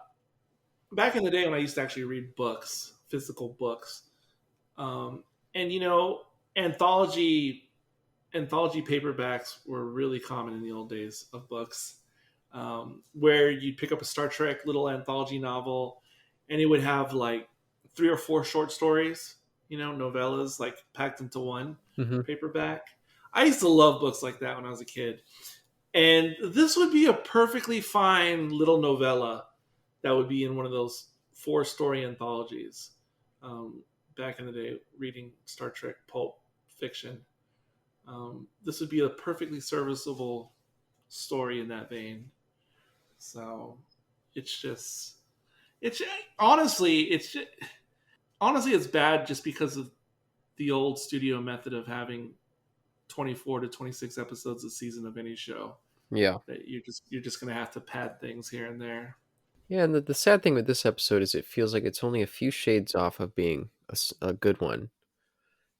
back in the day when I used to actually read books, physical books, um, and anthology paperbacks were really common in the old days of books, where you'd pick up a Star Trek little anthology novel, and it would have like 3 or 4 short stories, novellas like packed into one Hmm. paperback. I used to love books like that when I was a kid. And this would be a perfectly fine little novella that would be in one of those 4-story anthologies. Back in the day, reading Star Trek pulp fiction. This would be a perfectly serviceable story in that vein. So it's just, it's honestly, it's bad just because of the old studio method of having 24 to 26 episodes a season of any show. Yeah. That you're just gonna have to pad things here and there. Yeah, and the sad thing with this episode is it feels like it's only a few shades off of being a good one.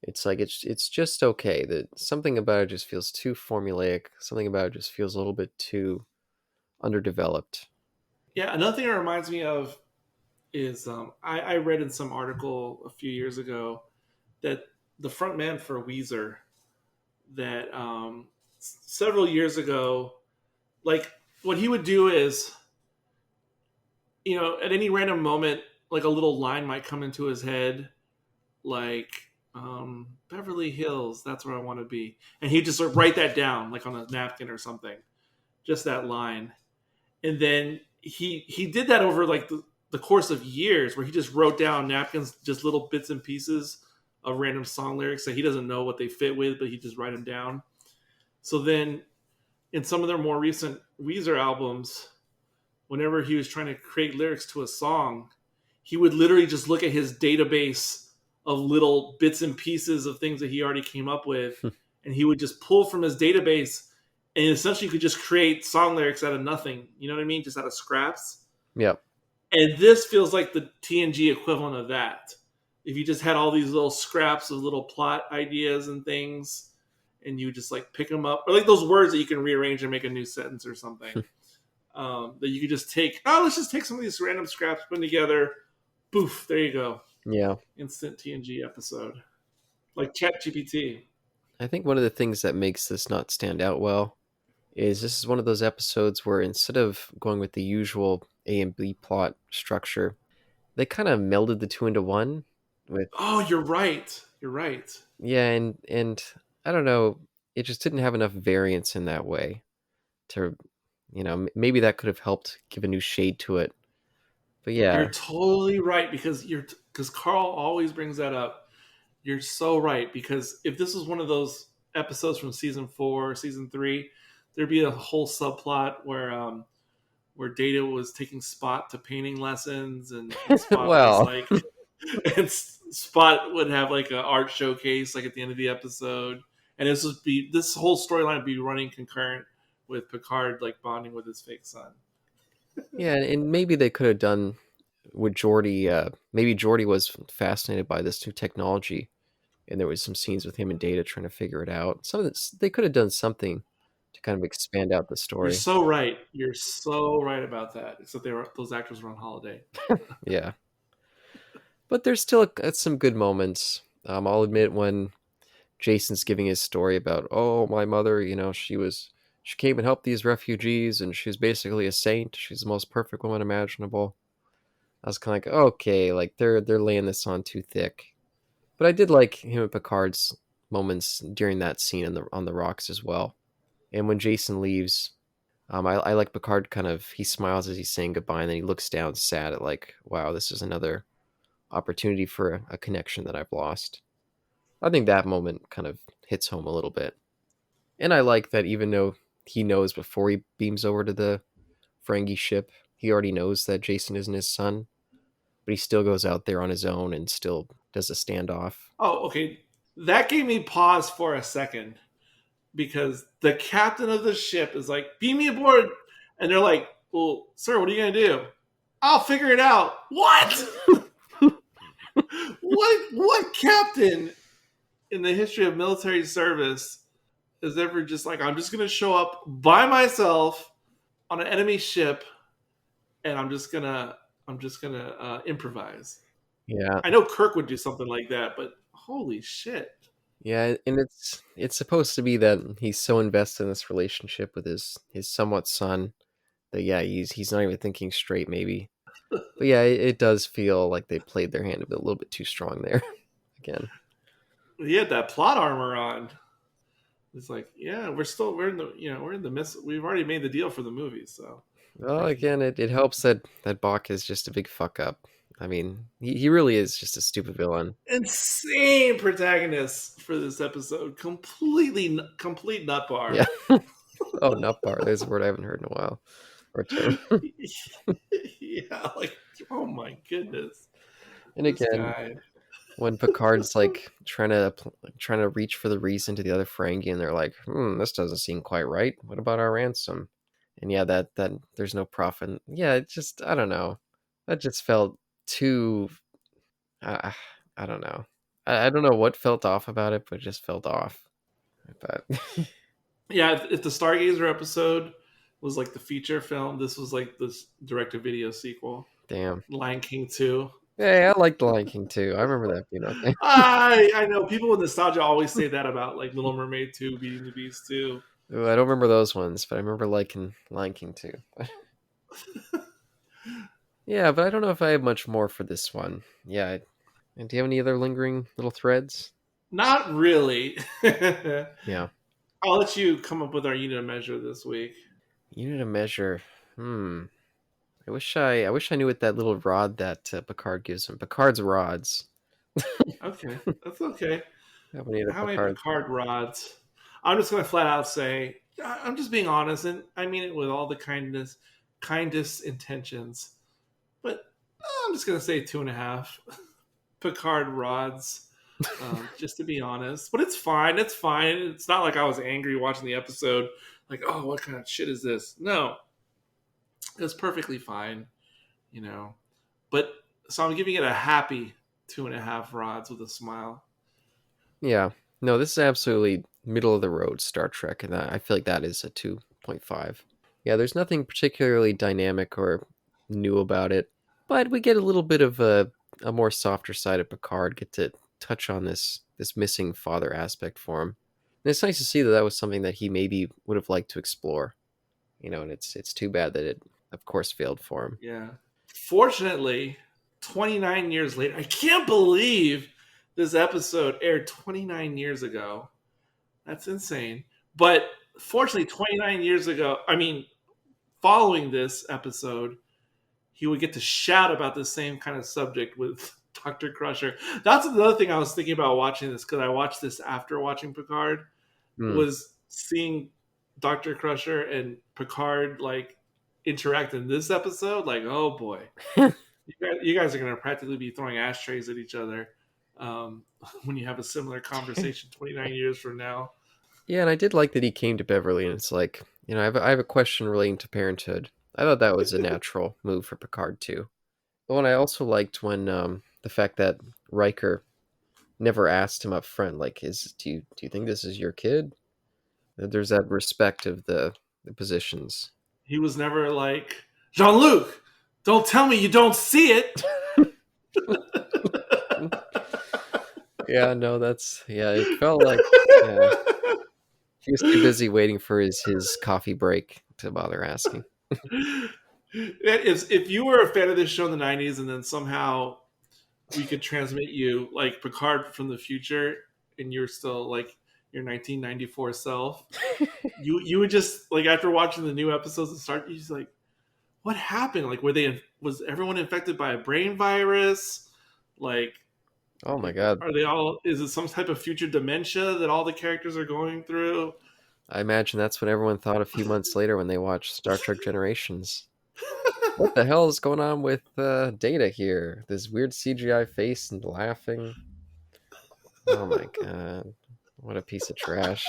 It's like it's just okay. That something about it just feels too formulaic. Something about it just feels a little bit too underdeveloped. Yeah, another thing it reminds me of is I read in some article a few years ago that the front man for Weezer, that several years ago, like what he would do is, at any random moment, like a little line might come into his head, like Beverly Hills, that's where I want to be, and he'd just sort of write that down, like on a napkin or something, just that line, and then he did that over like the course of years, where he just wrote down napkins, just little bits and pieces of random song lyrics that he doesn't know what they fit with, but he just write them down. So then, in some of their more recent Weezer albums, whenever he was trying to create lyrics to a song, he would literally just look at his database of little bits and pieces of things that he already came up with, and he would just pull from his database, and essentially could just create song lyrics out of nothing. You know what I mean? Just out of scraps. Yep. And this feels like the TNG equivalent of that. If you just had all these little scraps of little plot ideas and things, and you just like pick them up, or like those words that you can rearrange and make a new sentence or something, that you could just take. Oh, let's just take some of these random scraps, put them together. Boof! There you go. Yeah. Instant TNG episode, like ChatGPT. I think one of the things that makes this not stand out well is this is one of those episodes where instead of going with the usual A and B plot structure, they kind of melded the two into one with Oh, you're right. You're right. yeah, and I don't know, it just didn't have enough variance in that way to maybe that could have helped give a new shade to it. But You're yeah. totally right, because Carl always brings that up. You're so right, because if this was one of those episodes from season 4, season 3, there'd be a whole subplot where Data was taking Spot to painting lessons, and Spot was Well, like, and Spot would have like an art showcase like at the end of the episode, and this whole storyline would be running concurrent with Picard like bonding with his fake son. yeah, and maybe they could have done with Geordi. Maybe Geordi was fascinated by this new technology, and there was some scenes with him and Data trying to figure it out. They could have done something to kind of expand out the You're story. so right. You're so right about that. Except those actors were on holiday. Yeah, but there's still some good moments. I'll admit when Jason's giving his story about, oh, my mother, she came and helped these refugees, and she's basically a saint. She's the most perfect woman imaginable. I was kind of like, okay, like they're laying this on too thick. But I did like him and Picard's moments during that scene on the rocks as well. And when Jason leaves, I like Picard he smiles as he's saying goodbye, and then he looks down sad at like, wow, this is another opportunity for a connection that I've lost. I think that moment kind of hits home a little bit. And I like that even though he knows before he beams over to the Ferengi ship, he already knows that Jason isn't his son, but he still goes out there on his own and still does a standoff. Oh, okay. That gave me pause for a second because the captain of the ship is like, beam me aboard. And they're like, well, sir, what are you going to do? I'll figure it out. What? What captain in the history of military service is ever just like, I'm just going to show up by myself on an enemy ship and I'm just going to improvise. Yeah. I know Kirk would do something like that, but holy shit. Yeah, and it's supposed to be that he's so invested in this relationship with his somewhat son that he's not even thinking straight maybe. But yeah, it does feel like they played their hand a little bit too strong there again. He had that plot armor on. It's like, yeah, we're in the midst. We've already made the deal for the movie, so. Well, again, it helps that Bach is just a big fuck up. I mean, he really is just a stupid villain. Insane protagonist for this episode. Complete nut bar. Yeah. Oh, nut bar. There's a word I haven't heard in a while. Or a term. Yeah, like, oh my goodness. And again, when Picard's like trying to reach for the reason to the other Ferengi, and they're like, this doesn't seem quite right. What about our ransom? And yeah, that there's no profit. Yeah, it just, I don't know. That just felt too. I don't know. I don't know what felt off about it, but it just felt off. But yeah, if the Stargazer episode was like the feature film, this was like this direct-to-video sequel. Damn. Lion King 2. Yeah, I like The Lion King too. I remember that being okay. I know people with nostalgia always say that about like Little Mermaid 2, Beauty and the Beast 2. Ooh, I don't remember those ones, but I remember liking Lion King too. Yeah, but I don't know if I have much more for this one. Yeah. And do you have any other lingering little threads? Not really. Yeah. I'll let you come up with our unit of measure this week. Unit of measure. I wish I knew what that little rod that Picard gives him. Picard's rods. Okay, that's okay. How many Picard rods? I'm just going to flat out say, I'm just being honest, and I mean it with all the kindest intentions. But I'm just going to say 2.5 Picard rods, just to be honest. But it's fine. It's fine. It's not like I was angry watching the episode. Like, oh, what kind of shit is this? No. It was perfectly fine, But, so I'm giving it a happy 2.5 rods with a smile. Yeah. No, this is absolutely middle of the road Star Trek, and I feel like that is a 2.5. Yeah, there's nothing particularly dynamic or new about it, but we get a little bit of a more softer side of Picard, get to touch on this missing father aspect for him. And it's nice to see that was something that he maybe would have liked to explore. And it's too bad that it, of course, failed for him. Yeah. Fortunately, 29 years later, I can't believe this episode aired 29 years ago. That's insane. But fortunately, 29 years ago, following this episode, he would get to shout about the same kind of subject with Dr. Crusher. That's another thing I was thinking about watching this, because I watched this after watching Picard, was seeing Dr. Crusher and Picard like interact in this episode. Like, oh boy, you guys are going to practically be throwing ashtrays at each other when you have a similar conversation 29 years from now. Yeah, and I did like that he came to Beverly, and it's like, I have a question relating to parenthood. I thought that was a natural move for Picard too. Oh, and I also liked when the fact that Riker never asked him up front, like, do you think this is your kid? There's that respect of the positions. He was never like, Jean-Luc, don't tell me you don't see it. Yeah, no, it felt like he was too busy waiting for his coffee break to bother asking. If you were a fan of this show in the 90s and then somehow we could transmit you like Picard from the future and you're still like your 1994 self, you would just like, after watching the new episodes of Star, you just like, what happened? Like, was everyone infected by a brain virus? Like, Oh my god. are they all? Is it some type of future dementia that all the characters are going through? I imagine that's what everyone thought a few months later when they watched Star Trek Generations. What the hell is going on with Data here? This weird CGI face and laughing. Oh my god. What a piece of trash.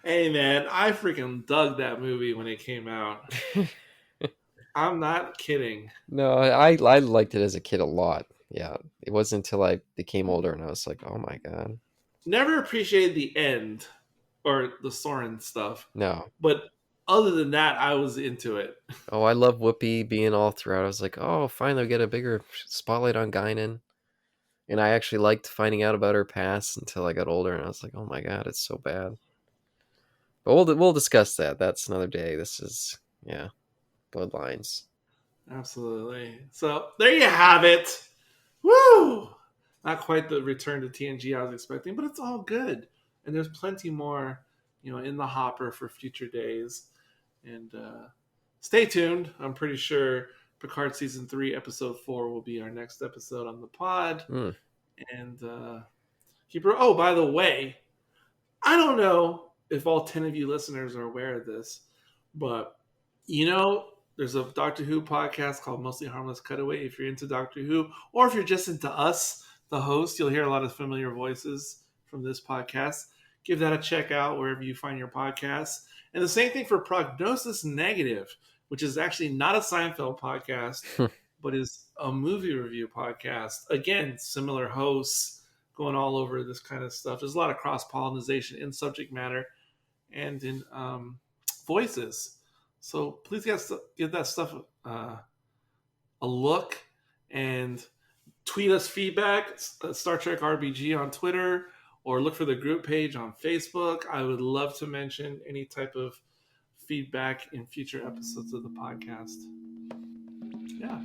Hey man, I freaking dug that movie when it came out. I'm not kidding. No, I liked it as a kid a lot. Yeah. It wasn't until I became older and I was like, oh my god. Never appreciated the end or the Soren stuff, No. but other than that, I was into it. Oh, I love Whoopi being all throughout. I was like, oh, finally we get a bigger spotlight on Guinan. And I actually liked finding out about her past until I got older, and I was like, "Oh my god, it's so bad." But we'll discuss that. That's another day. This is Bloodlines. Absolutely. So there you have it. Woo! Not quite the return to TNG I was expecting, but it's all good. And there's plenty more, in the hopper for future days. And stay tuned. I'm pretty sure Picard season 3, episode 4 will be our next episode on the pod. Mm. And oh, by the way, I don't know if all 10 of you listeners are aware of this, but there's a Doctor Who podcast called Mostly Harmless Cutaway. If you're into Doctor Who, or if you're just into us, the host, you'll hear a lot of familiar voices from this podcast. Give that a check out wherever you find your podcasts. And the same thing for Prognosis Negative, which is actually not a Seinfeld podcast, but is a movie review podcast. Again, similar hosts going all over this kind of stuff. There's a lot of cross-pollination in subject matter and in voices. So please give that stuff a look and tweet us feedback, Star Trek RBG on Twitter, or look for the group page on Facebook. I would love to mention any type of feedback in future episodes of the podcast. Yeah.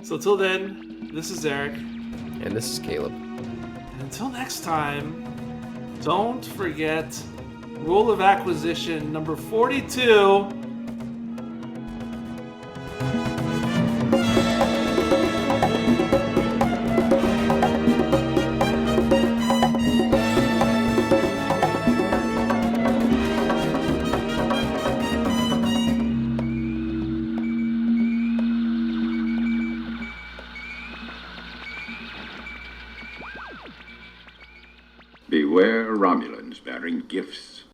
So till then, this is Eric. And this is Caleb. And until next time, don't forget rule of acquisition number 42. Beware Romulans bearing gifts.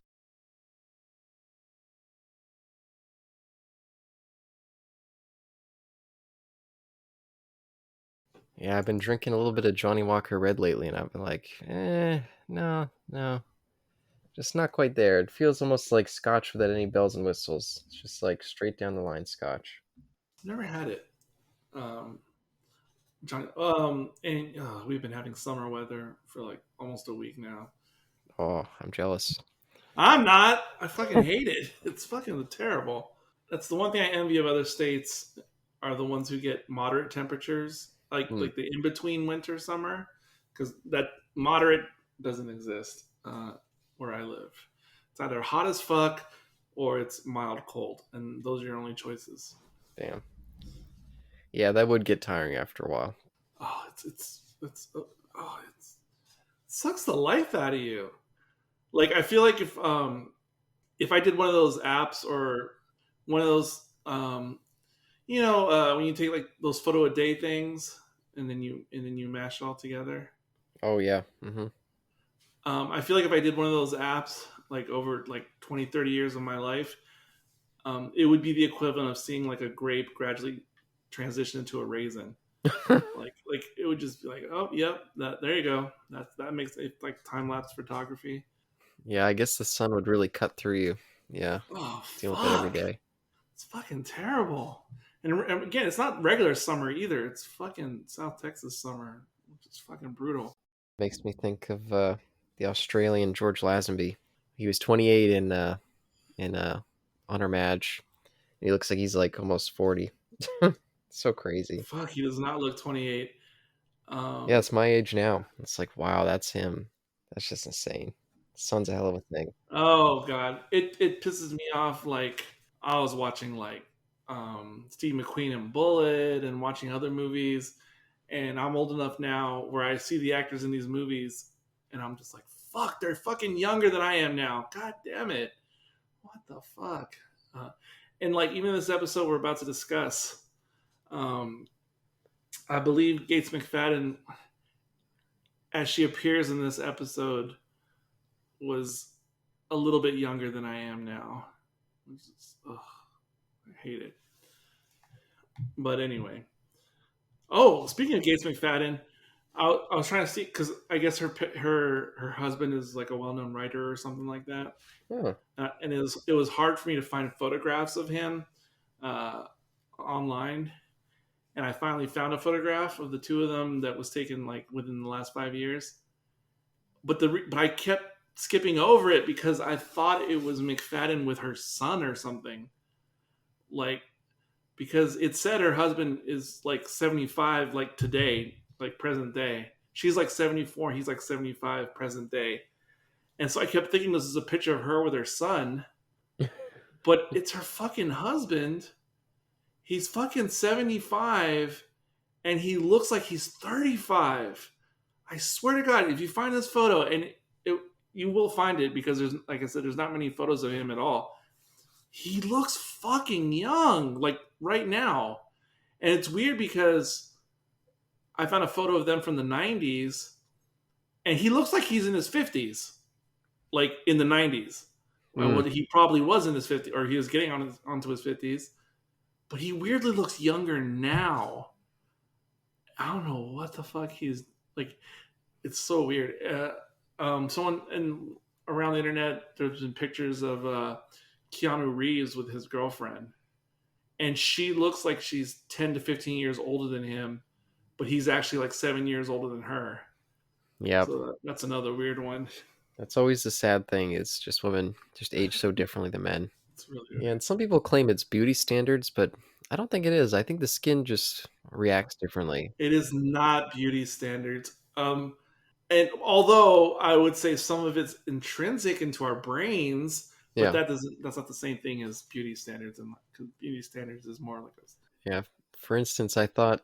Yeah, I've been drinking a little bit of Johnny Walker Red lately, and I've been like, no. Just not quite there. It feels almost like scotch without any bells and whistles. It's just like straight down the line scotch. Never had it. John, and we've been having summer weather for like almost a week now. Oh, I'm jealous. I'm not. I fucking hate it. It's fucking terrible. That's the one thing I envy of other states are the ones who get moderate temperatures, like the in between winter summer, because that moderate doesn't exist where I live. It's either hot as fuck or it's mild cold, and those are your only choices. Damn. Yeah, that would get tiring after a while. Oh, it sucks the life out of you. Like I feel like if I did one of those apps or one of those when you take like those photo a day things and then you mash it all together. Oh yeah. Mm-hmm. I feel like if I did one of those apps like over like 20, 30 years of my life, it would be the equivalent of seeing like a grape gradually transition into a raisin. like it would just be like, oh yep, there you go. That makes it like time lapse photography. Yeah, I guess the sun would really cut through you. Yeah. Oh, deal with that every day. It's fucking terrible. And again, it's not regular summer either. It's fucking South Texas summer, which is fucking brutal. Makes me think of the Australian George Lazenby. He was 28 in Honor Madge. He looks like he's like almost 40. So crazy. Fuck, he does not look 28. Yeah, it's my age now. It's like, wow, that's him. That's just insane. Sun's a hell of a thing. Oh god, it pisses me off. Like I was watching like Steve McQueen and Bullet and watching other movies, And I'm old enough now where I see the actors in these movies and I'm just like, fuck, they're fucking younger than I am now. God damn it. What the fuck? Uh, and like, even this episode we're about to discuss, um, I believe Gates McFadden, as she appears in this episode, was a little bit younger than I am now. Ugh, I hate it. But anyway. Oh, speaking of Gates McFadden, I was trying to see because I guess her husband is like a well known writer or something like that, and it was hard for me to find photographs of him uh, online, and I finally found a photograph of the two of them that was taken like within the last 5 years, but I kept skipping over it because I thought it was McFadden with her son or something, like because it said her husband is like 75 like today, like present day. She's like 74, he's like 75 present day. And so I kept thinking this is a picture of her with her son, but it's her fucking husband. He's fucking 75 and he looks like he's 35. I swear to God, if you find this photo, and you will find it because there's, like I said, there's not many photos of him at all. He looks fucking young, like right now. And it's weird because I found a photo of them from the 90s and he looks like he's in his 50s, like in the 90s. Well, he probably was in his 50s, or he was getting onto his 50s, but he weirdly looks younger now. I don't know what the fuck he's like. It's so weird. Someone around the internet, there's been pictures of Keanu Reeves with his girlfriend, and she looks like she's 10 to 15 years older than him, but he's actually like 7 years older than her. Yeah. So that's another weird one. That's always the sad thing, is just women just age so differently than men. It's really weird. Yeah, and some people claim it's beauty standards, but I don't think it is. I think the skin just reacts differently. It is not beauty standards. And although I would say some of it's intrinsic into our brains, but that's not the same thing as beauty standards. And beauty standards is more like a... Yeah. For instance, I thought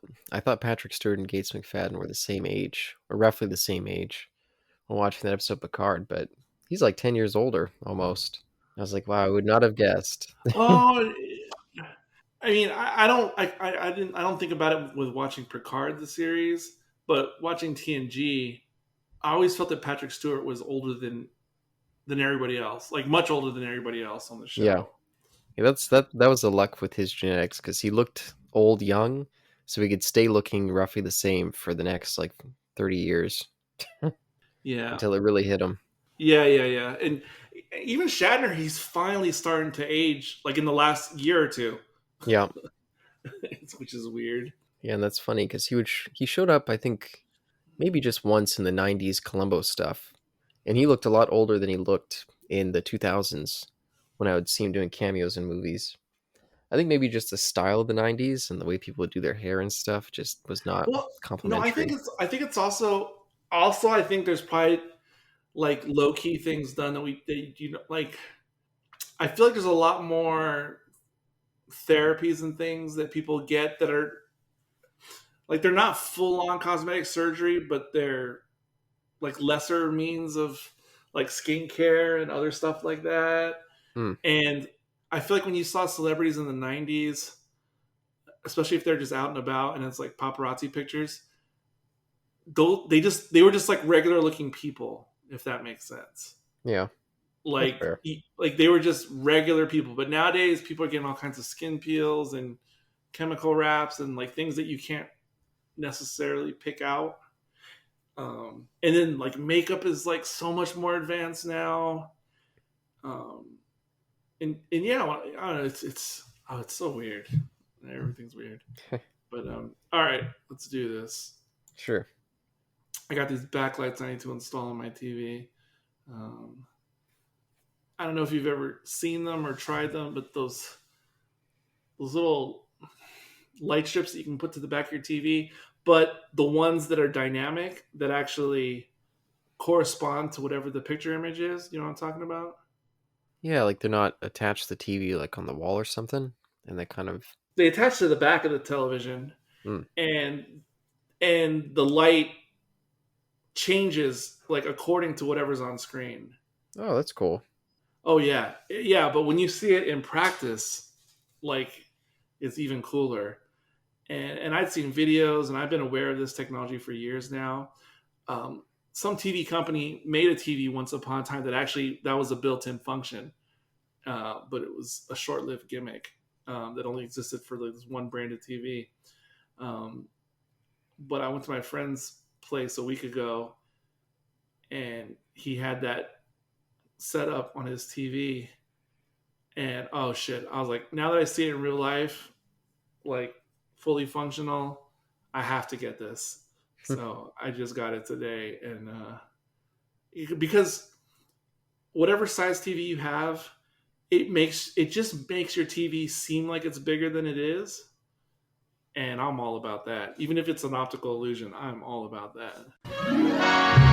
Patrick Stewart and Gates McFadden were the same age, or roughly the same age, while watching that episode of Picard, but he's like 10 years older almost. I was like, wow, I would not have guessed. Oh, I mean, I don't think about it with watching Picard the series, but watching TNG, I always felt that Patrick Stewart was older than everybody else, like much older than everybody else on the show. Yeah, that was the luck with his genetics, because he looked old young, so he could stay looking roughly the same for the next like 30 years. Yeah, until it really hit him. Yeah, and even Shatner, he's finally starting to age, like in the last year or two. Yeah, which is weird. Yeah, and that's funny because he showed up, I think, maybe just once in the '90s Columbo stuff, and he looked a lot older than he looked in the 2000s when I would see him doing cameos in movies. I think maybe just the style of the '90s and the way people would do their hair and stuff just was not complimentary. No, I think it's also I think there's probably like low key things done that like. I feel like there's a lot more therapies and things that people get that are like, they're not full on cosmetic surgery, but they're like lesser means of like skincare and other stuff like that. And I feel like when you saw celebrities in the 90s, especially if they're just out and about and it's like paparazzi pictures, they were just like regular looking people, if that makes sense. Yeah. Like they were just regular people. But nowadays people are getting all kinds of skin peels and chemical wraps and like things that you can't necessarily pick out. And then like makeup is like so much more advanced now. And yeah, I don't know, it's so weird. Everything's weird. But all right, let's do this. Sure. I got these backlights I need to install on my TV. I don't know if you've ever seen them or tried them, but those little light strips that you can put to the back of your TV, but the ones that are dynamic that actually correspond to whatever the picture image is. You know what I'm talking about? Yeah, like they're not attached to the TV like on the wall or something, and they attach to the back of the television, and and the light changes like according to whatever's on screen. Oh, that's cool. Oh yeah, yeah. But when you see it in practice, like it's even cooler. And I'd seen videos, and I've been aware of this technology for years now. Some TV company made a TV once upon a time that was a built-in function, but it was a short-lived gimmick that only existed for this one branded TV. But I went to my friend's place a week ago, and he had that set up on his TV, and oh shit, I was like, now that I see it in real life, like fully functional, I have to get this. So I just got it today, and because whatever size TV you have, it just makes your TV seem like it's bigger than it is, and I'm all about that. Even if it's an optical illusion, I'm all about that.